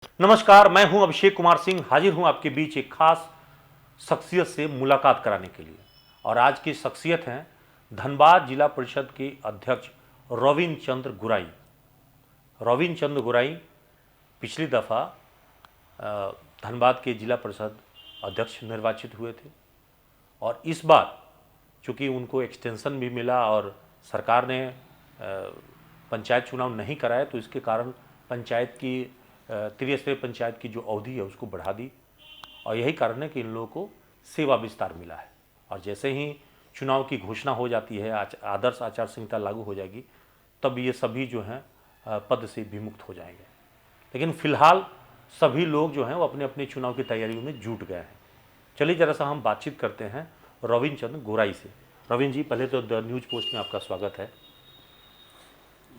नमस्कार, मैं हूं अभिषेक कुमार सिंह, हाजिर हूं आपके बीच एक खास शख्सियत से मुलाकात कराने के लिए। और आज की शख्सियत हैं धनबाद जिला परिषद के अध्यक्ष रविंद्र चंद्र गुराई। रविंद्र चंद्र गुराई पिछली दफ़ा धनबाद के जिला परिषद अध्यक्ष निर्वाचित हुए थे और इस बार चूँकि उनको एक्सटेंशन भी मिला और सरकार ने पंचायत चुनाव नहीं कराए, तो इसके कारण पंचायत की त्रिस्तरीय पंचायत की जो अवधि है उसको बढ़ा दी और यही कारण है कि इन लोगों को सेवा विस्तार मिला है। और जैसे ही चुनाव की घोषणा हो जाती है, आदर्श आचार संहिता लागू हो जाएगी, तब ये सभी जो हैं पद से विमुक्त हो जाएंगे। लेकिन फिलहाल सभी लोग जो हैं वो अपने अपने चुनाव की तैयारियों में जुट गए हैं। चलिए जरा सा हम बातचीत करते हैं रविंद्र चंद्र गोराई से। रविंद्र जी, पहले तो द न्यूज़ पोस्ट में आपका स्वागत है।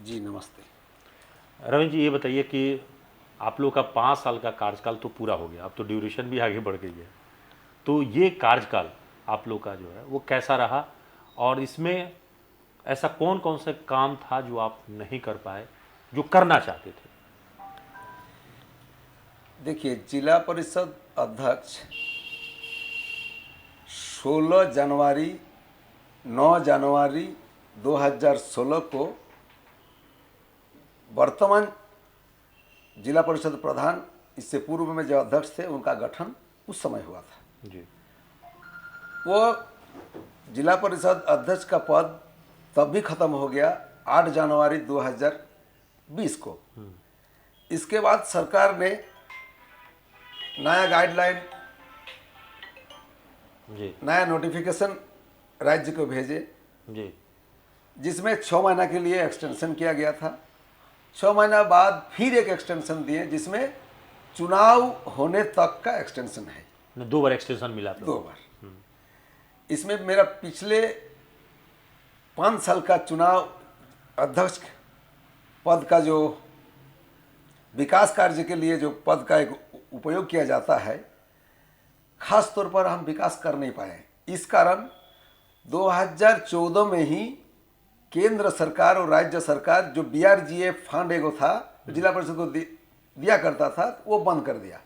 जी नमस्ते। रविंद्र जी, ये बताइए कि आप लोग का 5 साल का कार्यकाल तो पूरा हो गया, अब तो ड्यूरेशन भी आगे बढ़ गई है, तो ये कार्यकाल आप लोग का जो है वो कैसा रहा और इसमें ऐसा कौन कौन सा काम था जो आप नहीं कर पाए, जो करना चाहते थे? देखिए, जिला परिषद अध्यक्ष 16 जनवरी 9 जनवरी 2016 को वर्तमान जिला परिषद प्रधान, इससे पूर्व में जो अध्यक्ष थे उनका गठन उस समय हुआ था जी। वो जिला परिषद अध्यक्ष का पद तब भी खत्म हो गया 8 जनवरी 2020 को। इसके बाद सरकार ने नया गाइडलाइन, जी नया नोटिफिकेशन राज्य को भेजे, जी जिसमें 6 महीना के लिए एक्सटेंशन किया गया था। 6 महीना बाद फिर एक एक्सटेंशन दिए, जिसमें चुनाव होने तक का एक्सटेंशन है। 2 बार एक्सटेंशन मिला आप 2 लोगों बार। इसमें मेरा पिछले 5 साल का चुनाव अध्यक्ष पद का जो विकास कार्य के लिए जो पद का एक उपयोग किया जाता है, खास तौर पर हम विकास कर नहीं पाए। इस कारण 2014 में ही केंद्र सरकार और राज्य सरकार जो BRGF फंड एगो था जिला परिषद को दिया करता था, वो बंद कर दिया।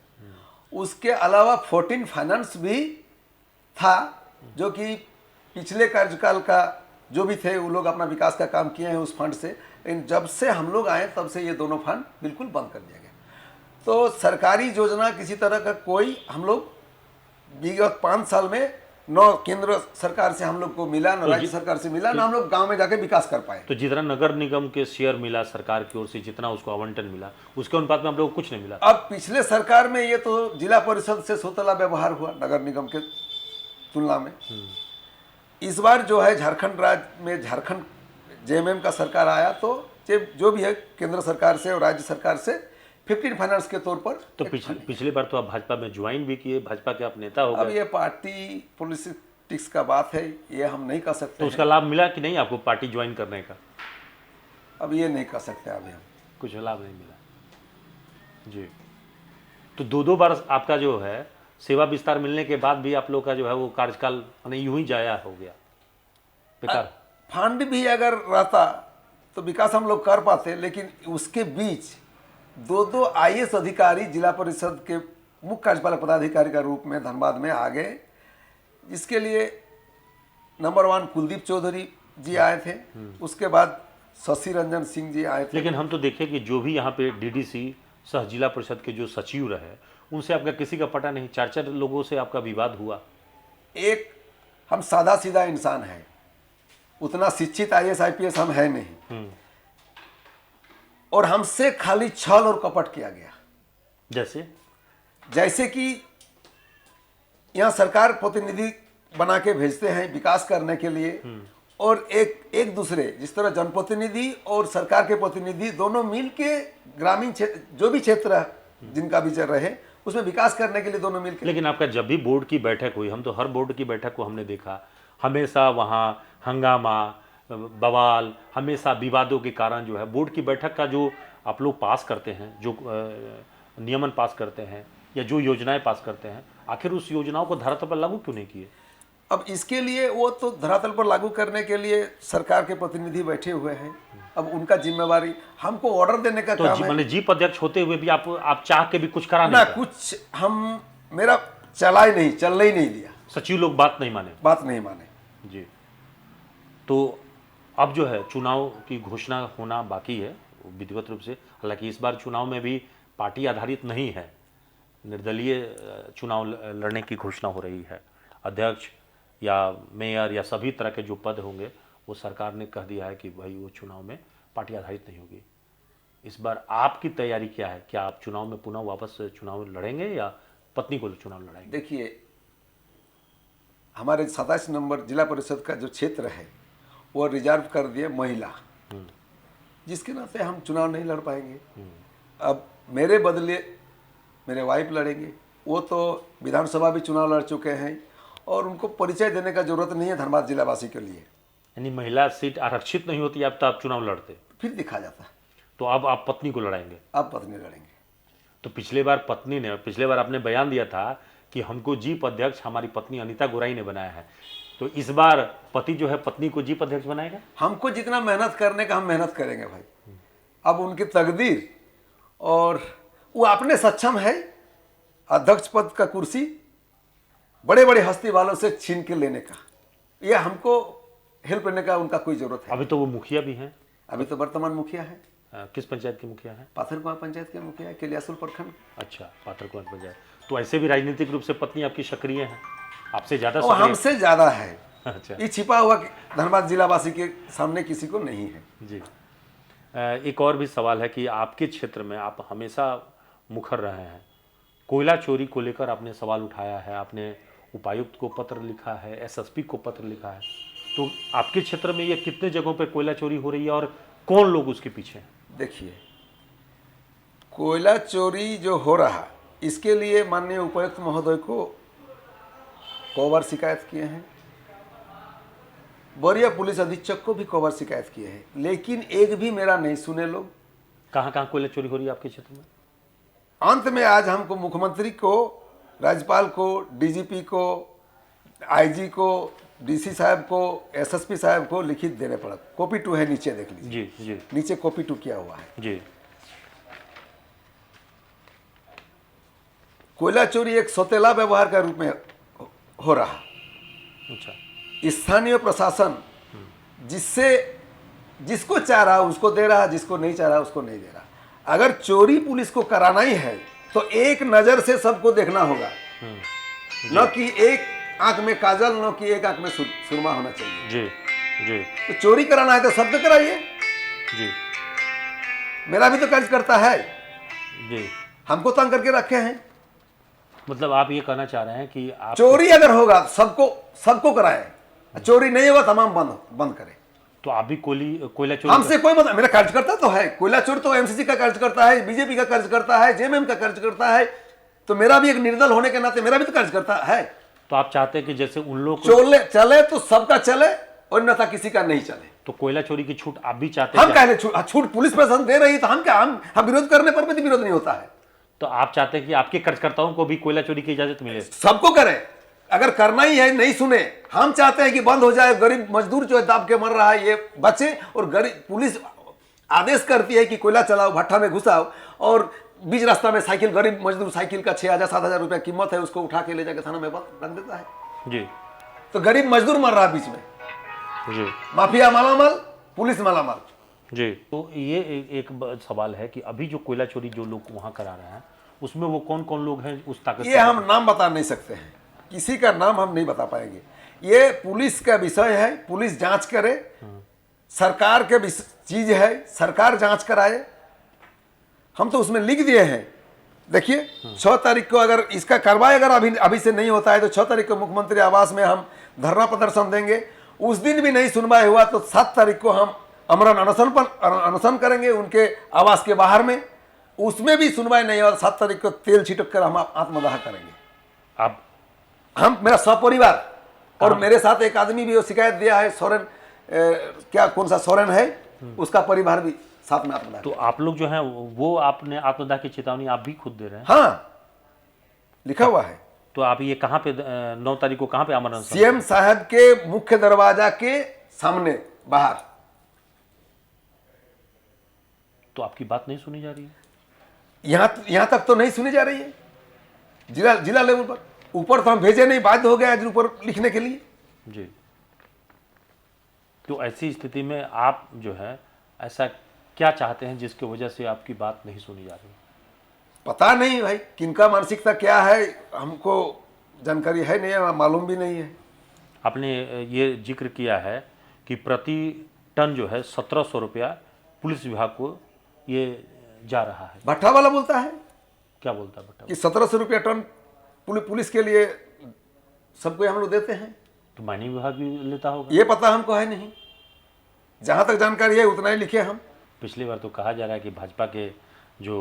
उसके अलावा 14 फाइनेंस भी था, जो कि पिछले कार्यकाल का जो भी थे वो लोग अपना विकास का काम किए हैं उस फंड से। लेकिन जब से हम लोग आए तब से ये दोनों फंड बिल्कुल बंद कर दिया गया। तो सरकारी योजना किसी तरह का कोई हम लोग विगत 5 साल में न केंद्र सरकार से हम लोग को मिला, न राज्य सरकार से मिला, न हम लोग गांव में जाके विकास कर पाए। तो जितना नगर निगम के शेयर मिला सरकार की ओर से, जितना उसको आवंटन मिला, उसके अनुपात में आप लोगों को कुछ नहीं मिला। अब पिछले सरकार में ये तो जिला परिषद से सोतला व्यवहार हुआ नगर निगम के तुलना में। इस बार जो है झारखंड राज्य में झारखंड JMM का सरकार आया, तो जो भी है केंद्र सरकार से और राज्य सरकार से 15 फाइनेंस के तौर पर। तो पिछली बार तो आप भाजपा में ज्वाइन भी किए, भाजपा के आप नेता हो गए। अब ये पार्टी पॉलिटिक्स का बात है, ये हम नहीं कर सकते। तो उसका लाभ मिला कि नहीं आपको पार्टी ज्वाइन करने का? अब ये नहीं कर सकते, अभी हम कुछ लाभ नहीं मिला जी। तो 2 बार आपका जो है सेवा विस्तार मिलने के बाद भी आप लोग का जो है वो कार्यकाल यूं ही जाया हो गया, बेकार। फंड भी अगर रहता तो विकास हम लोग कर पाते, लेकिन उसके बीच 2 IAS अधिकारी जिला परिषद के मुख्य कार्यपालक पदाधिकारी का रूप में धनबाद में आ गए, जिसके लिए नंबर 1 कुलदीप चौधरी जी आए थे, उसके बाद शशि रंजन सिंह जी आए थे। लेकिन हम तो देखे कि जो भी यहाँ पे DDC सह जिला परिषद के जो सचिव रहे, उनसे आपका किसी का पता नहीं, 4 लोगों से आपका विवाद हुआ। एक हम सादा सीधा इंसान हैं, उतना शिक्षित IAS IPS हम है नहीं, और हमसे खाली छल और कपट किया गया। जैसे कि यहाँ सरकार प्रतिनिधि बना के भेजते हैं विकास करने के लिए, और एक दूसरे जिस तरह जनप्रतिनिधि और सरकार के प्रतिनिधि दोनों मिल के ग्रामीण क्षेत्र, जो भी क्षेत्र जिनका भी रहे, उसमें विकास करने के लिए दोनों मिल के। लेकिन आपका जब भी बोर्ड की बैठक हुई, हम तो हर बोर्ड की बैठक को हमने देखा, हमेशा वहाँ हंगामा, बवाल, हमेशा विवादों के कारण जो है बोर्ड की बैठक का जो आप लोग पास करते हैं, जो नियमन पास करते हैं या जो योजनाएं पास करते हैं, आखिर उस योजनाओं को धरातल पर लागू क्यों नहीं किए? अब इसके लिए वो तो धरातल पर लागू करने के लिए सरकार के प्रतिनिधि बैठे हुए हैं। अब उनका जिम्मेवारी, हमको ऑर्डर देने का तो काम है मैंने जीप अध्यक्ष होते हुए भी आप चाह के भी कुछ करा ना। नहीं कुछ हम मेरा चला ही नहीं, चलने ही नहीं दिया, सचिव लोग बात नहीं माने। बात नहीं माने जी। तो अब जो है चुनाव की घोषणा होना बाकी है विधिवत रूप से। हालांकि इस बार चुनाव में भी पार्टी आधारित नहीं है, निर्दलीय चुनाव लड़ने की घोषणा हो रही है। अध्यक्ष या मेयर या सभी तरह के जो पद होंगे वो सरकार ने कह दिया है कि भाई वो चुनाव में पार्टी आधारित नहीं होगी। इस बार आपकी तैयारी क्या है? क्या आप चुनाव में पुनः वापस चुनाव लड़ेंगे या पत्नी को चुनाव लड़ाएंगे? देखिए, हमारे 27 नंबर जिला परिषद का जो क्षेत्र है वो रिजर्व कर दिए महिला, जिसके नाते हम चुनाव नहीं लड़ पाएंगे। अब मेरे बदले मेरे वाइफ लड़ेंगे। वो तो विधानसभा भी चुनाव लड़ चुके हैं और उनको परिचय देने का जरूरत नहीं है धनबाद जिलावासी के लिए। यानी महिला सीट आरक्षित नहीं होती अब तो आप चुनाव लड़ते, फिर दिखा जाता। तो अब आप पत्नी को लड़ाएंगे? अब पत्नी लड़ेंगे। तो पिछले बार आपने बयान दिया था कि हमको जीप अध्यक्ष हमारी पत्नी अनीता गोराई ने बनाया है, तो इस बार पति जो है पत्नी को जीप अध्यक्ष बनाएगा? हमको जितना मेहनत करने का हम मेहनत करेंगे भाई। अब उनकी तकदीर, और वो अपने सक्षम है अध्यक्ष पद का कुर्सी बड़े बड़े हस्ती वालों से छीन के लेने का, यह हमको हेल्प करने का उनका कोई जरूरत है। अभी तो वो मुखिया भी हैं। अभी तो वर्तमान मुखिया है। किस पंचायत के मुखिया हैं? पाथरकुआं पंचायत के मुखिया है, केलियासुर प्रखंड। अच्छा, पाथरकुआं पंचायत। तो ऐसे भी राजनीतिक रूप से पत्नी आपकी सक्रिय है, आपसे ज्यादा वो सक्रिय? हमसे ज्यादा है। अच्छा ये छिपा हुआ धनबाद जिलावासी के सामने किसी को नहीं है। जी। एक और भी सवाल है कि आपके क्षेत्र में आप हमेशा मुखर रहे हैं, कोयला चोरी को लेकर आपने सवाल उठाया है, आपने उपायुक्त को पत्र लिखा है, एसएसपी को पत्र लिखा है। तो आपके क्षेत्र में ये कितने जगहों पे कोयला चोरी हो रही है और कौन लोग उसके पीछे हैं? देखिए, कोयला चोरी जो हो रहा, इसके लिए माननीय उपायुक्त महोदय को कई बार शिकायत किए हैं, वरीय पुलिस अधीक्षक को भी कई बार शिकायत किए हैं, लेकिन एक भी मेरा नहीं सुने लोग। कहाँ कहाँ कोयला चोरी हो रही है आपके क्षेत्र में? अंत में आज हमको मुख्यमंत्री को, राज्यपाल को, डीजीपी को, आईजी को, डीसी साहब को, एसएसपी साहब को लिखित देने पड़ा। कॉपी 2 है, नीचे देख लीजिए। जी जी नीचे कॉपी 2 किया हुआ है। जी। कोयला चोरी एक सौतेला व्यवहार का रूप में हो रहा। अच्छा। स्थानीय प्रशासन जिसको चाह रहा उसको दे रहा, जिसको नहीं चाह रहा उसको नहीं दे रहा। अगर चोरी पुलिस को कराना ही है तो एक नजर से सबको देखना होगा, न कि एक आंख में काजल, न कि एक आंख में सुरमा होना चाहिए। जी जी तो चोरी कराना है तो सबको कराइए। जी मेरा भी तो कर्ज करता है, जी। हमको तंग करके रखे हैं। मतलब आप ये कहना चाह रहे हैं कि आप चोरी अगर होगा सबको कराए, चोरी नहीं होगा तमाम बंद करें। तो आप भी कोयला चोरी हमसे कोई मतलब, मेरा कार्यकर्ता तो है। कोयला चोर तो एमसीसी का कार्यकर्ता है, बीजेपी का कार्यकर्ता है, जेएमएम का कार्यकर्ता है, तो मेरा भी एक निर्दल होने के नाते मेरा भी तो कार्यकर्ता है। तो आप चाहते हैं कि जैसे उन लोग चले तो सबका चले और अन्यथा किसी का नहीं चले। तो कोयला चोरी की छूट आप भी चाहते हैं? हम कहने छूट पुलिस प्रशासन दे रही है तो हम क्या, हम विरोध करने पर भी विरोध नहीं होता है। तो आप चाहते हैं कि आपके कार्यकर्ताओं को भी कोयला चोरी की इजाजत मिले? सबको करें, अगर करना ही है। नहीं सुने, हम चाहते हैं कि बंद हो जाए। गरीब मजदूर जो है दाब के मर रहा है ये बचे, और गरीब पुलिस आदेश करती है कि कोयला चलाओ, भट्ठा में घुसाओ, और बीच रास्ता में साइकिल, गरीब मजदूर साइकिल का 6,000-7,000 रुपया कीमत है, उसको उठा के ले जाकर थाना में रख देता है। जी। तो गरीब मजदूर मर रहा है बीच में, जी। माफिया मालामाल, पुलिस मालामाल। जी। तो ये एक सवाल है कि अभी जो कोयला चोरी जो लोग वहां करा रहे हैं उसमें वो कौन कौन लोग हैं उस ताकत? ये हम नाम बता नहीं सकते हैं, किसी का नाम हम नहीं बता पाएंगे। ये पुलिस का विषय है, पुलिस जांच करे। सरकार के चीज है, सरकार जांच कराए। हम तो उसमें लिख दिए हैं। देखिए 6 तारीख को अगर इसका कार्रवाई अगर अभी से नहीं होता है तो 6 तारीख को मुख्यमंत्री आवास में हम धरना प्रदर्शन देंगे। उस दिन भी नहीं सुनवाई हुआ तो 7 तारीख को हम अमरण अनशन करेंगे उनके आवास के बाहर में। उसमें भी सुनवाई नहीं हुआ 7 तारीख को तेल छिटक कर हम आत्मदाह करेंगे। आप हम, मेरा सपरिवार, और मेरे साथ एक आदमी भी वो शिकायत दिया है, सोरेन, क्या कौन सा सोरेन है, उसका परिवार भी साथ में आत्मदाह। तो आप लोग जो हैं वो आपने आत्मदाह की चेतावनी आप भी खुद दे रहे हैं? हाँ, लिखा हुआ है। तो आप ये कहाँ पे 9 तारीख को कहाँ पे आमरण अनशन? सीएम साहब के मुख्य दरवाजा के सामने बाहर। तो आपकी बात नहीं सुनी जा रही है? यहां तक तो नहीं सुनी जा रही है, जिला लेवल पर। ऊपर तो हम भेजे नहीं, बाध्य हो गए आज ऊपर लिखने के लिए। जी। तो ऐसी स्थिति में आप जो है ऐसा क्या चाहते हैं जिसकी वजह से आपकी बात नहीं सुनी जा रही है? पता नहीं भाई किनका मानसिकता क्या है, हमको जानकारी है नहीं है, मालूम भी नहीं है। आपने ये जिक्र किया है कि प्रति टन जो है 1700 रुपया पुलिस विभाग को ये जा रहा है। भट्ठा वाला बोलता है क्या बोलता है भट्टा? कि 1700 रुपया टन पुलिस के लिए सबको हम लोग देते हैं। तो माइनिंग विभाग भी लेता होगा? ये पता हमको है नहीं, जहां तक जानकारी है उतना ही लिखे हम। पिछली बार तो कहा जा रहा है कि भाजपा के जो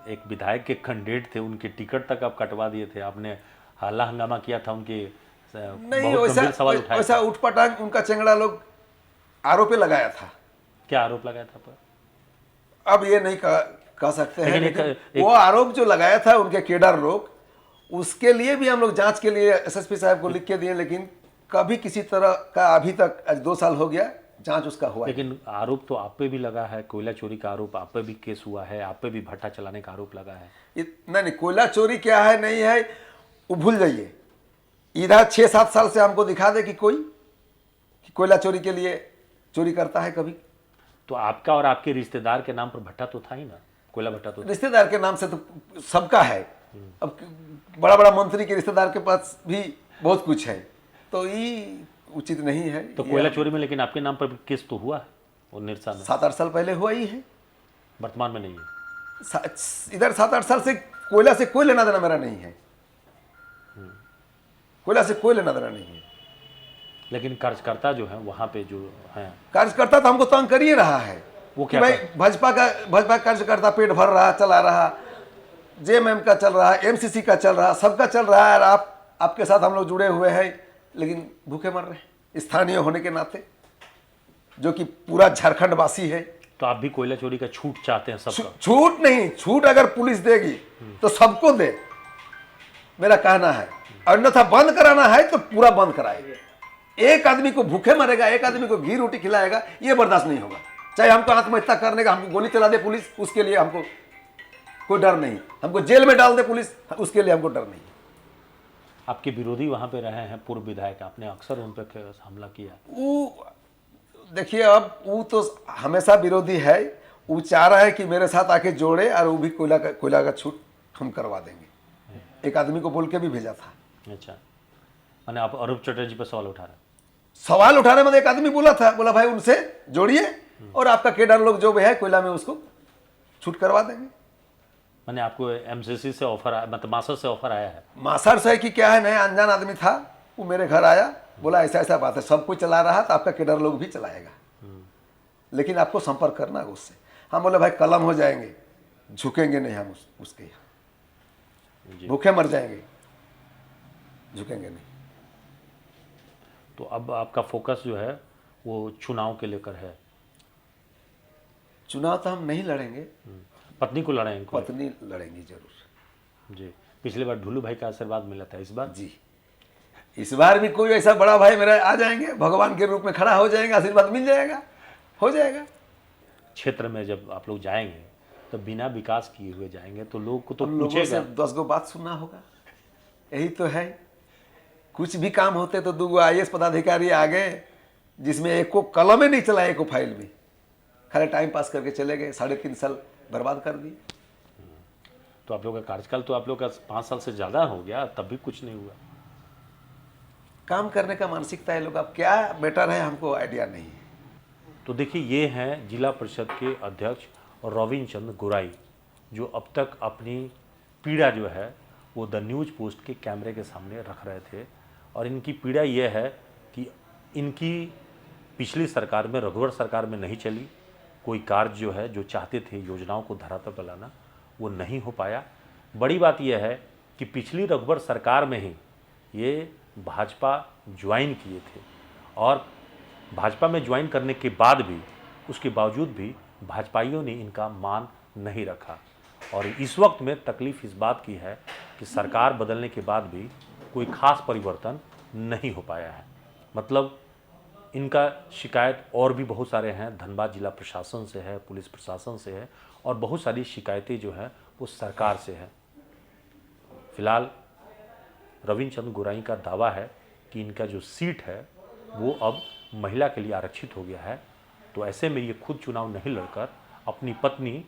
एक विधायक के कैंडिडेट थे उनके टिकट तक आप कटवा दिए थे, आपने हल्ला हंगामा किया था, उनके नहीं बहुत गंभीर सवाल उठाए वैसा उठपटांग उनका चेंगड़ा लोग आरोपी लगाया था। क्या आरोप लगाया था पर? अब ये नहीं कह सकते हैं, लेकिन लेकिन वो आरोप जो लगाया था उनके केडर लोग, उसके लिए भी हम लोग जांच के लिए एसएसपी साहब को लिख के दिए, लेकिन कभी किसी तरह का अभी तक आज 2 साल हो गया जांच उसका हुआ। लेकिन आरोप तो आप पे भी लगा है, कोयला चोरी का आरोप आप पे भी केस हुआ है, आप पे भी भट्टा चलाने का आरोप लगा है। नहीं, कोयला चोरी क्या है नहीं है वो भूल जाइए। इधर 6-7 साल से हमको दिखा दे कि कोयला चोरी के लिए चोरी करता है कभी। तो आपका और आपके रिश्तेदार के नाम पर भट्टा तो था ही ना, कोयला भट्टा तो था। रिश्तेदार के नाम से तो सबका है। अब बड़ा बड़ा मंत्री के रिश्तेदार के पास भी बहुत कुछ है, तो ये उचित नहीं है। तो कोयला चोरी में लेकिन आपके नाम पर भी केस तो हुआ है वो निरसा में? 7-8 साल पहले हुआ ही है, वर्तमान में नहीं है। इधर 7-8 साल से कोयला से कोई लेना देना मेरा नहीं है, कोयला से कोई लेना देना नहीं है। लेकिन कार्यकर्ता जो है वहाँ पे जो है, कार्यकर्ता तो हमको तंग कर ही रहा है। वो कि क्या भाई भाजपा कार्यकर्ता पेट भर रहा, चला रहा, जेएमएम का चल रहा, एमसीसी का चल रहा, सबका चल रहा है, और आपके साथ हम लोग जुड़े हुए हैं, लेकिन भूखे मर रहे हैं स्थानीय होने के नाते, जो कि पूरा झारखंड वासी है। तो आप भी कोयला चोरी का छूट चाहते हैं सबका? छूट नहीं, छूट अगर पुलिस देगी तो सबको दे, मेरा कहना है। अन्यथा बंद कराना है तो पूरा बंद कराएगा। एक आदमी को भूखे मरेगा, एक आदमी को घी रोटी खिलाएगा, ये बर्दाश्त नहीं होगा। चाहे हमको आत्महत्या करने का, हमको गोली चला दे पुलिस, उसके लिए हमको कोई डर नहीं। हमको जेल में डाल दे पुलिस, उसके लिए हमको डर नहीं। आपके विरोधी वहां पे रहे हैं पूर्व विधायक, आपने अक्सर उन पर हमला किया। वो देखिए, अब वो तो हमेशा विरोधी है। वो चाह रहा है कि मेरे साथ आके जोड़े, और वो भी कोयला का छूट हम करवा देंगे। एक आदमी को बोल के भी भेजा था। अच्छा, मैंने आप अरूप चटर्जी पर सवाल उठा रहे हैं? सवाल उठाने में एक आदमी बोला था, बोला भाई उनसे जोड़िए और आपका केडर लोग जो भी है कोयला में उसको छूट करवा देंगे। मैंने आपको एमसीसी से ऑफर आया, मतलब मासर से ऑफर आया है? मासर से कि क्या है, नया अनजान आदमी था, वो मेरे घर आया, बोला ऐसा ऐसा बात है, सब कुछ चला रहा तो आपका केडर लोग भी चलाएगा, लेकिन आपको संपर्क करना है उससे। हम बोले भाई कलम हो जाएंगे, झुकेंगे नहीं हम उसके यहाँ, भूखे मर जाएंगे, झुकेंगे नहीं। तो अब आपका फोकस जो है वो चुनाव के लेकर है? चुनाव तो हम नहीं लड़ेंगे, पत्नी को लड़ाएंगे? पत्नी लड़ेंगी जरूर। जी, पिछली बार ढुल्लू भाई का आशीर्वाद मिला था, इस बार? जी, इस बार भी कोई ऐसा बड़ा भाई मेरा आ जाएंगे, भगवान के रूप में खड़ा हो जाएंगे, आशीर्वाद मिल जाएगा, हो जाएगा। क्षेत्र में जब आप लोग जाएंगे तो बिना विकास किए हुए जाएंगे तो लोग को तो लोगों से पूछेगा। 10 गो बात सुनना होगा, यही तो है। कुछ भी काम होते तो 2 IAS पदाधिकारी आ गए, जिसमें एक को कलम ही नहीं चला, एक को फाइल भी, खाली टाइम पास करके चले गए, 3.5 साल बर्बाद कर दिए। तो आप लोग का कार्यकाल तो आप लोग का 5 साल से ज़्यादा हो गया, तब भी कुछ नहीं हुआ। काम करने का मानसिकता है लोग, अब क्या बेटर है हमको आइडिया नहीं है। तो देखिए, ये हैं जिला परिषद के अध्यक्ष रविंद्र चंद्र गुराई, जो अब तक अपनी पीड़ा जो है वो द न्यूज़ पोस्ट के कैमरे के सामने रख रहे थे। और इनकी पीड़ा ये है कि इनकी पिछली सरकार में, रघुवर सरकार में नहीं चली, कोई कार्य जो है जो चाहते थे योजनाओं को धरातल पर लाना, वो नहीं हो पाया। बड़ी बात यह है कि पिछली रघुवर सरकार में ही ये भाजपा ज्वाइन किए थे, और भाजपा में ज्वाइन करने के बाद भी, उसके बावजूद भी भाजपाइयों ने इनका मान नहीं रखा। और इस वक्त में तकलीफ़ इस बात की है कि सरकार बदलने के बाद भी कोई खास परिवर्तन नहीं हो पाया है। मतलब इनका शिकायत और भी बहुत सारे हैं, धनबाद जिला प्रशासन से है, पुलिस प्रशासन से है, और बहुत सारी शिकायतें जो है वो सरकार से है। फिलहाल रविंद्र चंद्र गोराई का दावा है कि इनका जो सीट है वो अब महिला के लिए आरक्षित हो गया है, तो ऐसे में ये खुद चुनाव नहीं लड़कर अपनी पत्नी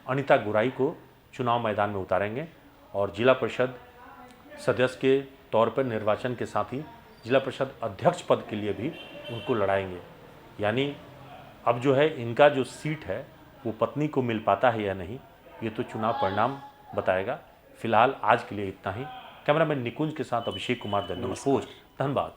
अनिता गोराई को चुनाव मैदान में उतारेंगे और जिला परिषद सदस्य के तौर पर निर्वाचन के साथ ही जिला परिषद अध्यक्ष पद के लिए भी उनको लड़ाएंगे। यानी अब जो है इनका जो सीट है वो पत्नी को मिल पाता है या नहीं, ये तो चुनाव परिणाम बताएगा। फिलहाल आज के लिए इतना ही। कैमरामैन निकुंज के साथ Abhishek Kumar, the news post, Dhanbad.